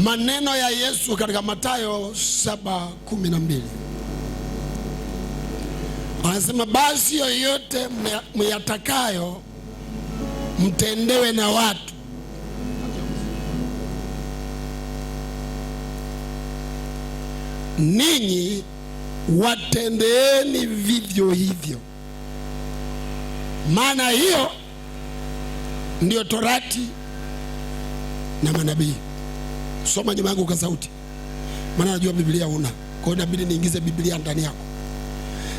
Maneno ya Yesu katika Mathayo 7:12. Anasema basi yoyote myatakayo mtendewe na watu, ninyi watendeeni vivyo hivyo, maana hiyo ndio Torati na manabii. Soma nyuma yangu kwa sauti, maana najua Biblia huna, kwa hiyo inabidi niingize Biblia ndani yako.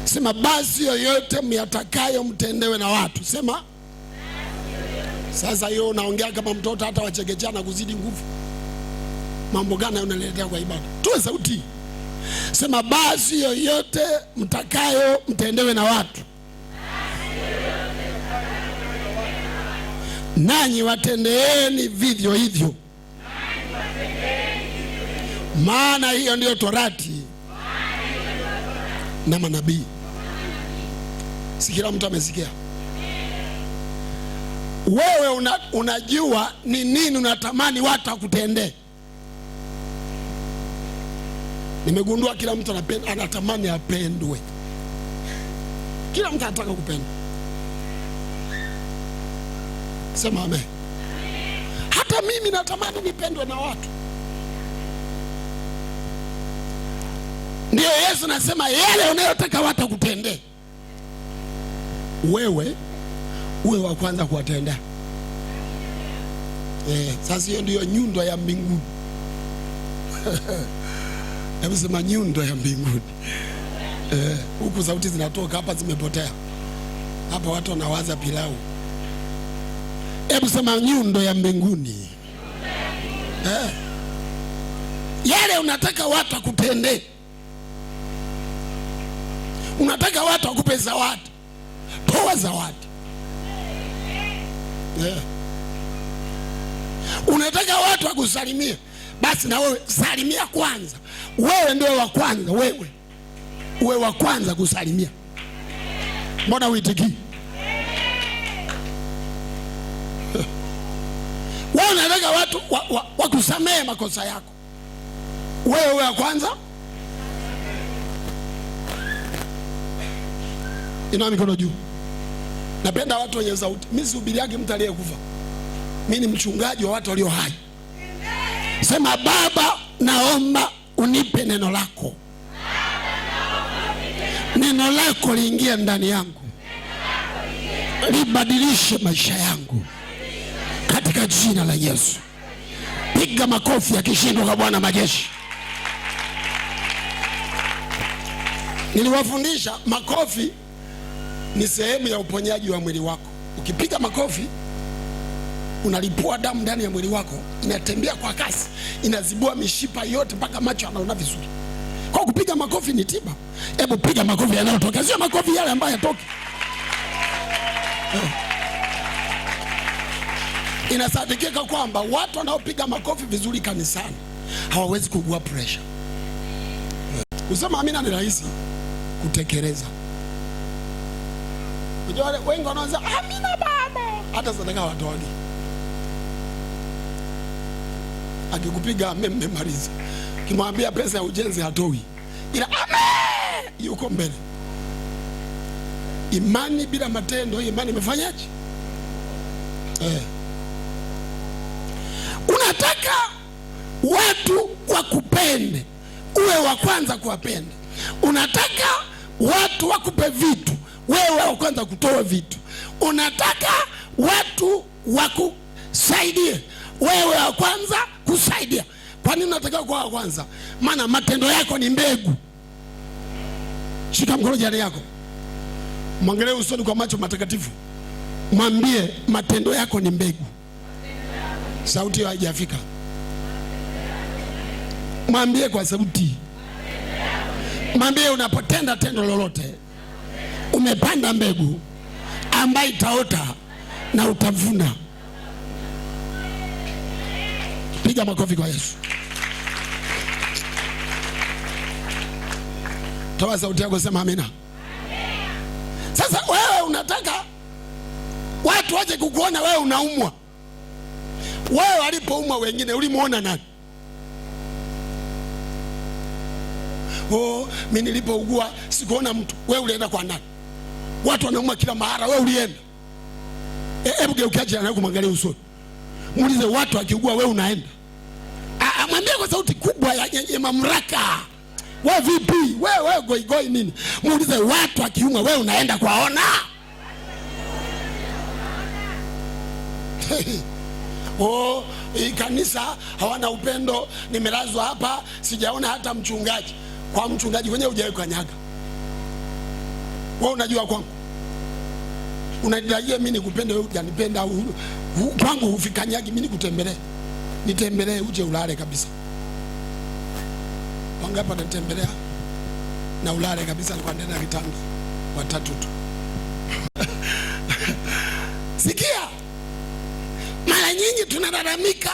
Sema basi yoyote myatakayo mtendewe na watu. Sema sasa. Hiyo unaongea kama mtoto hata wachekechea na kuzidi nguvu. Mambo gani unaletea kwa ibada? Toa sauti. Sema basi yoyote mtakayo mtendewe na watu, nanyi watendeeni vivyo hivyo, maana hiyo ndio Torati na manabii. Si kila mtu amesikia? Wewe unajua ni nini unatamani watu wakutendee. Nimegundua kila mtu anatamani apendwe. Kila mtu anataka kupendwa. Sema amen. Hata mimi natamani nipendwe na watu. Ndio Yesu anasema yale unayotaka watu wakutendee, wewe uwe wa kwanza kuwatendea. Sasa hiyo ndio nyundo ya mbinguni. Hebu sema nyundo ya mbinguni. Huku sauti zinatoka, hapa zimepotea. Hapa watu wanawaza pilau. Hebu sema nyundo ya mbinguni. Yale unataka watu wakutendee. Unataka watu wakupe zawadi, toa zawadi. Unataka watu wakusalimie, basi na wewe salimia kwanza. Wewe ndio wa kwanza, uwe wa kwanza kusalimia. Mbona uitiki? Wewe unataka watu wakusamee makosa yako, wewe wa kwanza. Inua mikono juu. Napenda watu wenye sauti. Mimi sihubiriagi mtu aliyekufa. Mimi ni mchungaji wa watu walio hai. Sema Baba, naomba unipe neno lako. Neno lako liingie ndani yangu, libadilishe maisha yangu katika jina la Yesu. Piga makofi ya kishindo kwa Bwana majeshi. Niliwafundisha makofi ni sehemu ya uponyaji wa mwili wako. Ukipiga makofi unalipua damu ndani ya mwili wako, inatembea kwa kasi, inazibua mishipa yote mpaka macho yanaona vizuri. Kwa kupiga makofi ni tiba. Hebu piga makofi yanayotoka, sio makofi yale ambayo yatoki. Inasadikika kwamba watu wanaopiga makofi vizuri kanisani hawawezi kuugua pressure. Kusema amina ni rahisi, kutekeleza. Unajua wengi wanaanza amina baba, hata sadaka watoagi. Akikupiga mmemaliza. Kimwambia pesa ya ujenzi hatoi, ila amen yuko mbele. Imani bila matendo, imani imefanyaje? Unataka watu wakupende, uwe wa kwanza kuwapenda. Unataka watu wakupe vitu, wewe wa kwanza kutoa vitu. Unataka watu wakusaidie, wewe wa kwanza kusaidia. Kwa nini unataka kuwa wa kwanza? Maana matendo yako ni mbegu. Shika mkono jirani yako, mwangalie usoni kwa macho matakatifu, mwambie matendo yako ni mbegu. Sauti hiyo haijafika. Mwambie kwa sauti. Mwambie unapotenda tendo lolote umepanda mbegu ambayo itaota na utavuna. Piga makofi kwa Yesu. Toa sauti yako, sema amina. Sasa wewe unataka watu waje kukuona wewe unaumwa. Wewe walipoumwa wengine ulimuona nani? Mimi nilipougua sikuona mtu. Wewe ulienda kwa nani? Watu wanauma kila mahara, wewe ulienda? Hebu geukia jirani yako kumwangalia usoni. Muulize, watu akiugua wewe unaenda? Mwambie kwa sauti kubwa ya mamlaka. Wewe vipi? Wewe goigoi nini? Muulize, watu akiumwa wewe unaenda kwaona? Hii kanisa hawana upendo, nimelazwa hapa sijaona hata mchungaji. Kwa mchungaji wenyewe hujawahi kanyaga. Wewe unajua kwangu. Unadai mimi nikupende wewe hujanipenda, kwangu hufikanyagi mimi nikutembelee. Nitembelee uje ulale kabisa. Wangapi wanatembelea na ulale kabisa alikuwa ndani ya kitanda watatu tu. Sikia. Mara nyingi tunalalamika.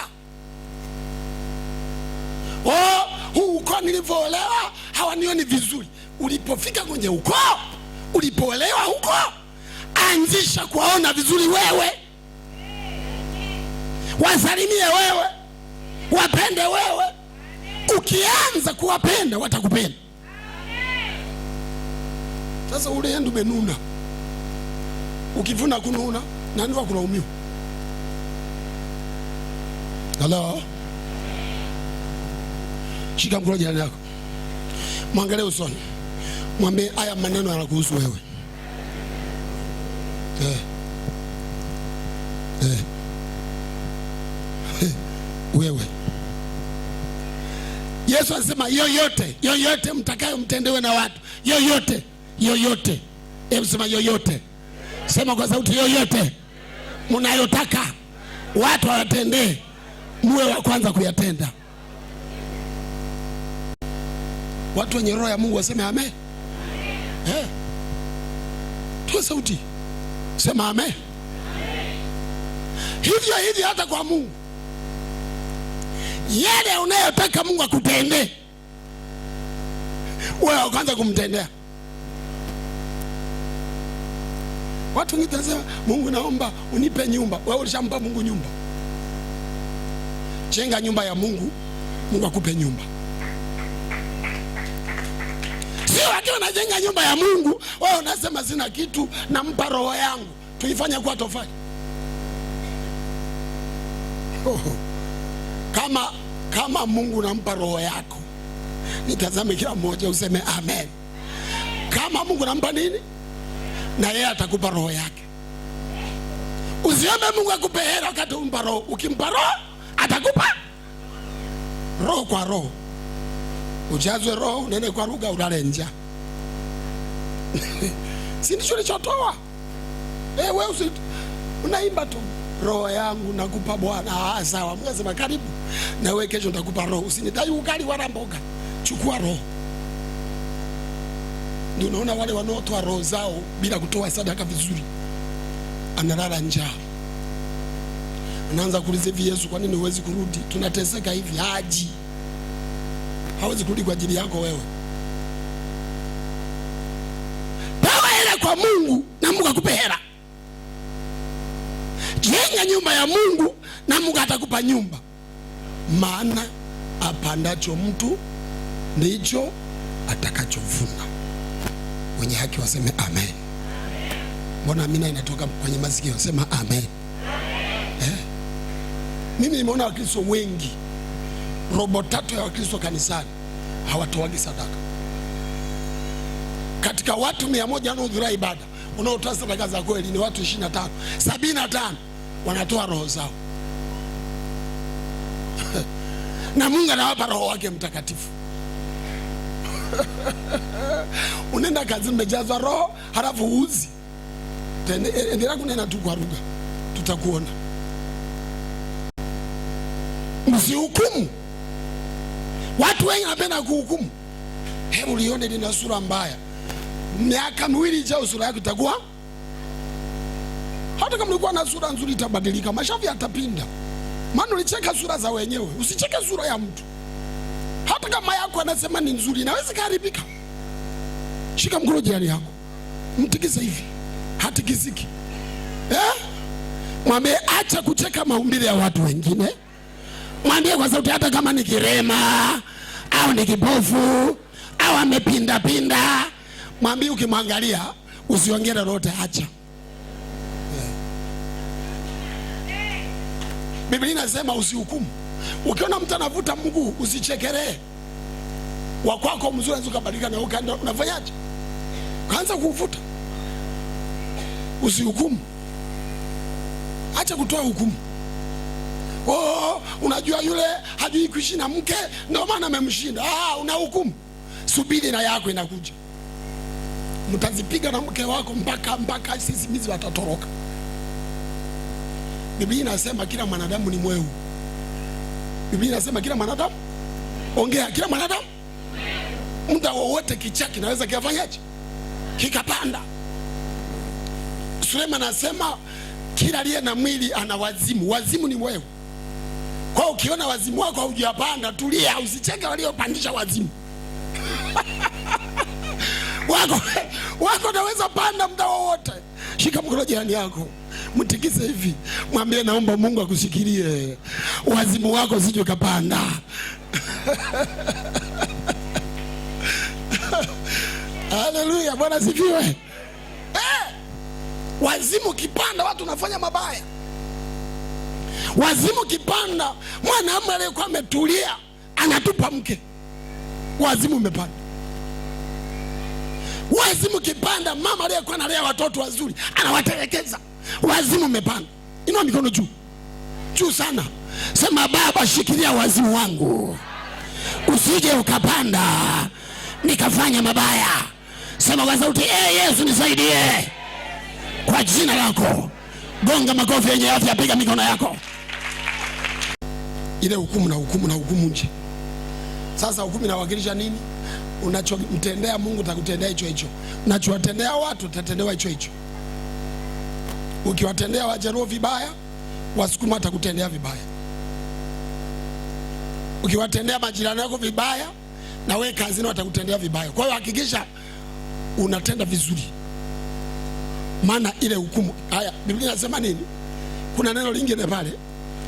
Ukoo nilivoolewa hawanioni vizuri. Ulipofika kwenye ukoo, ulipoolewa huko, anzisha kuwaona vizuri wewe. Wasalimie wewe. Wapende wewe. Ukianza kuwapenda watakupenda. Sasa ule ndio umenuna. Ukivuna kununa, nani wa kulaumiwa? Hello. Shika mkono jirani yako. Mwangalie usoni. Mwambie haya maneno yanakuhusu wewe. Wewe. Yesu anasema yoyote mtakayo mtendewe na watu. Yoyote. Hebu sema yoyote. Sema kwa sauti, yoyote mnayotaka watu watendee, muwe wa kwanza kuyatenda. Watu wenye roho ya Mungu waseme amen. Toa sauti. Sema amen. Hivyo hata kwa Mungu. Yale unayotaka Mungu akutendee, wewe wa kwanza kumtendea. Watu wengine wanasema Mungu naomba unipe nyumba. Wewe ulishampa Mungu nyumba? Jenga nyumba ya Mungu, Mungu akupe nyumba. Sio akiwa unajenga nyumba ya Mungu, wewe unasema sina kitu, nampa roho yangu. Tuifanye kuwa tofali. Kama Mungu nampa roho yako, nitazame kila mmoja useme amen. Kama Mungu nampa nini, na yeye atakupa roho yake. Usiombe Mungu akupe hela wakati umpa roho. Ukimpa roho, atakupa roho kwa roho. Ujazwe roho, unene kwa lugha, ulale njaa. Si ndicho nilichotoa? Wewe unaimba tu, roho yangu nakupa Bwana. Sawa, Mungu anasema karibu. Na wewe kesho nitakupa roho. Usinidai ugali wala mboga. Chukua roho. Ndio unaona wale wanaotoa roho zao bila kutoa sadaka vizuri, analala njaa. Anaanza kuuliza hivi, Yesu kwa nini huwezi kurudi? Tunateseka hivi. Haji. Hawezi kurudi kwa ajili yako wewe. Toa hela kwa Mungu na Mungu akupe hela. Jenga nyumba ya Mungu na Mungu atakupa nyumba. Maana apandacho mtu ndicho atakachovuna. Wenye haki waseme amen. Mbona amina inatoka kwenye masikio? Sema amen. Mimi nimeona Wakristo wengi, robo tatu ya Wakristo kanisani hawatoagi sadaka. Katika watu 100 wanaohudhuria ibada, unaotoa sadaka za kweli ni watu 25. 75 wanatoa roho zao. Na Mungu anawapa roho wake mtakatifu. Unaenda kazi umejazwa roho, halafu uuzi. Endelea kunena tu kwa lugha, tutakuona. Msihukumu. Watu wengi wanapenda kuhukumu. Hebu lione lina sura mbaya. Miaka 2 ijayo sura yako itakuwa. Hata kama ulikuwa na sura nzuri itabadilika, mashavu yatapinda. Maana ulicheka sura za wenyewe, usicheke sura ya mtu. Hata kama yako anasema ni nzuri, inaweza kuharibika. Shika mkono jirani yako, mtikise hivi, hatikisiki. Mwambie acha kucheka maumbile ya watu wengine. Mwambie kwa sauti, hata kama ni kirema au ni kipofu au amepinda pinda, mwambie, ukimwangalia usiongee lolote, acha. Biblia inasema usihukumu. Ukiona mtu anavuta mguu usichekelee. Wa kwako mzuri unaweza kubadilika na ukaenda unafanyaje? Kaanza kuvuta. Usihukumu. Acha kutoa hukumu. Oh, unajua yule hajui kuishi na mke ndio maana amemshinda. Unahukumu. Subiri na yako inakuja. Mtazipiga na mke wako mpaka sisimizi watatoroka. Biblia inasema kila mwanadamu ni mweu. Biblia inasema kila mwanadamu, ongea, kila mwanadamu muda wowote kichaka kinaweza kifanyaje? Kikapanda. Suleiman anasema kila aliye na mwili ana wazimu. Wazimu ni wewe. Kwa ukiona wazimu wako haujapanda, tulia, usicheke waliopandisha wazimu. wako naweza panda muda wowote. Shika mkono jirani yako, mtikise hivi, mwambie naomba Mungu akushikilie wazimu wako sije kapanda. Haleluya, Bwana sifiwe. Wazimu kipanda watu wanafanya mabaya. Wazimu kipanda mwanamume aliyekuwa ametulia anatupa mke. Wazimu umepanda. Wazimu kipanda mama aliyekuwa analea watoto wazuri anawatelekeza. Wazimu umepanda. Inua mikono juu. Juu sana. Sema, Baba, shikilia wazimu wangu, usije ukapanda nikafanya mabaya. Sema kwa sauti, Yesu nisaidie. Kwa jina lako. Gonga makofi yenye afya, piga mikono yako. Ile hukumu na hukumu nje. Sasa hukumu inawakilisha nini? Unachomtendea Mungu utakutendea hicho hicho. Unachowatendea watu utatendewa hicho hicho. Ukiwatendea Wajaluo vibaya, Wasukuma watakutendea vibaya. Ukiwatendea majirani yako vibaya, na wewe kazini watakutendea vibaya. Kwa hiyo hakikisha unatenda vizuri, maana ile hukumu. Haya, Biblia inasema nini? Kuna neno lingine pale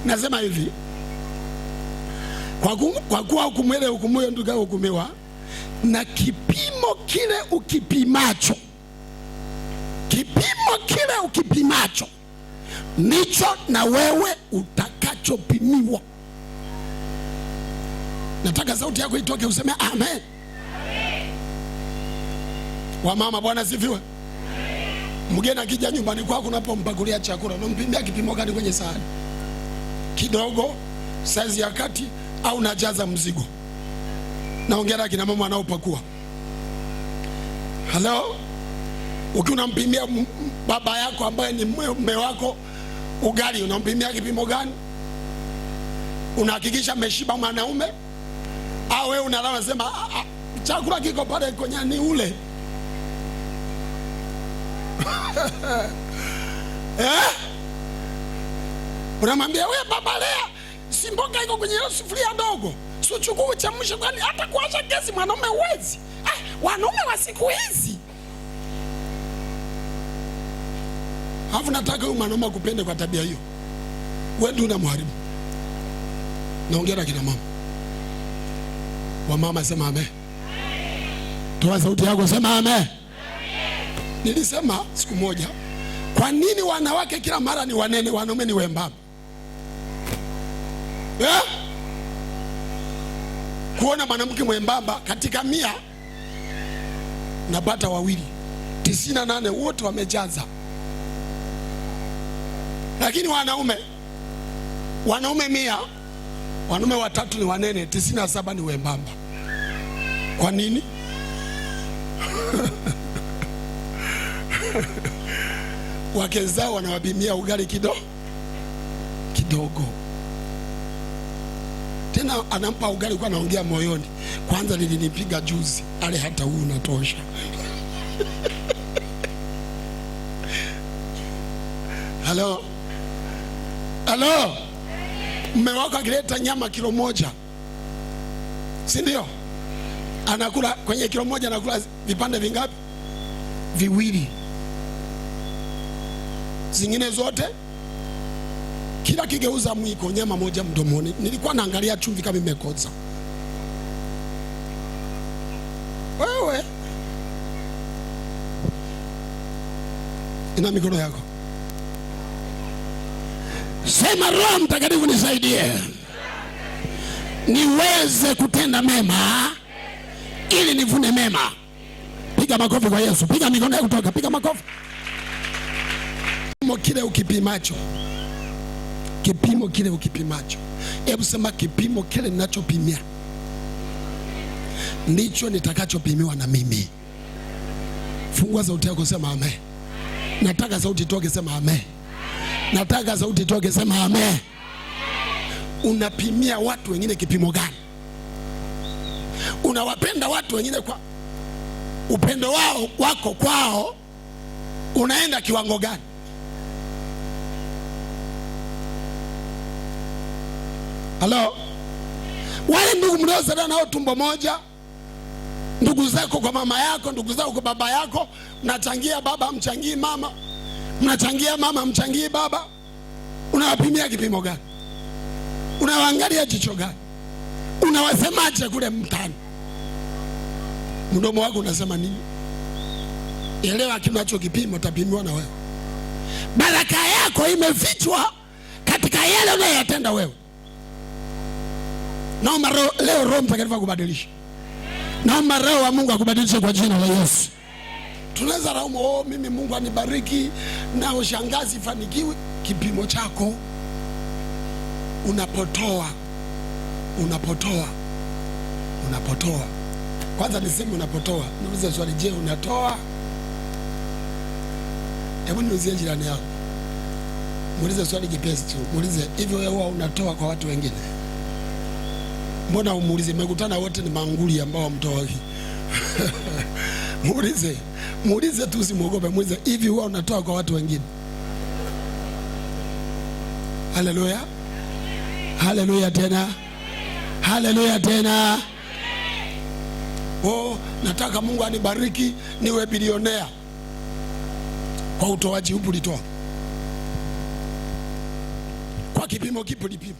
nasema hivi, kwa kuwa hukumu ile hukumu hiyo ndio hukumiwa, na kipimo kile ukipimacho, kipimo kile ukipimacho ndicho na wewe utakachopimiwa. Nataka sauti yako itoke useme amen. Wamama, Bwana sifiwe. Mgeni akija nyumbani kwako unapompakulia chakula, unampimia kipimo gani kwenye sahani? Kidogo, size ya kati, au unajaza mzigo? Naongea kina mama wanaopakua. Hello? Unampimia baba yako ambaye ni mume wako ugali, unampimia kipimo gani? Unahakikisha ameshiba mwanaume? Au wewe unalala sema chakula kiko pale kwenye ni ule? Unamwambia wewe baba lea, si mboga iko kwenye sufuria ndogo, sio chukua chamsha, kwani hata kuacha gesi mwanaume uwezi? Wanaume wa siku hizi. Hafu nataka huyu mwanaume akupende kwa tabia hiyo, wewe ndio unamharibu. Naongea kina mama. Wamama sema amen. Toa sauti yako sema amen. Nilisema siku moja, kwa nini wanawake kila mara ni wanene, wanaume ni wembamba? Kuona mwanamke mwembamba katika 100 napata 2, 98 wote wamejaza. Lakini wanaume 100, wanaume 3 ni wanene, 97 ni wembamba. Kwa nini? Wake zao wanawapimia ugali kidogo. Tena anampa ugali kwa anaongea moyoni, kwanza nilinipiga juzi, ale hata huu unatosha. Halo? Mume wako akileta nyama kilo 1, si ndio? Anakula kwenye kilo 1 anakula vipande vingapi? 2. Zingine zote kila kigeuza mwiko nyama moja mdomoni. Nilikuwa naangalia chumvi kama imekoza. Ina mikono yako. Sema, Roho Mtakatifu nisaidie niweze kutenda mema ili nivune mema. Piga makofi kwa Yesu. Piga mikono yako kutoka. Piga makofi. Kipimo kile ukipimacho. Kipimo kile ukipimacho. Hebu sema, kipimo kile ninachopimia ndicho nitakachopimiwa na mimi. Fungua sauti yako, sema amen. Nataka sauti toke, sema amen. Nataka sauti toke, sema amen. Unapimia watu wengine kipimo gani? Unawapenda watu wengine kwa upendo wako kwao unaenda kiwango gani? Halo? Wale ndugu mnaozaliwa nao tumbo moja, ndugu zako kwa mama yako, ndugu zako kwa baba yako, mnachangia baba mchangii mama, mnachangia mama mchangii baba, unawapimia kipimo gani? Unawaangalia jicho gani? Unawasemaje kule mtaani? Mdomo wako unasema nini? Elewa kinacho kipimo utapimiwa na wewe. Baraka yako imefichwa katika yale unayotenda wewe. Naomba leo Roho Mtakatifu akubadilishe. Naomba Roho wa Mungu akubadilishe kwa jina la Yesu. Tunaweza laumu, mimi Mungu anibariki na ushangazi fanikiwe. Kipimo chako unapotoa. Kwanza niseme unapotoa. Niulize swali, je, unatoa? Hebu niulize jirani yako. Muulize swali jepesi tu. Muulize, hivi wewe unatoa kwa watu wengine? Mbona umuulize? Mmekutana wote ni manguli ambao wamtoa. Muulize tu, usimwogope. Muulize, hivi wewe unatoa kwa watu wengine? Haleluya. Haleluya tena. Haleluya tena. Nataka Mungu anibariki niwe bilionea. Kwa utoaji upi ulitoa? Kwa kipimo kipi ulipima?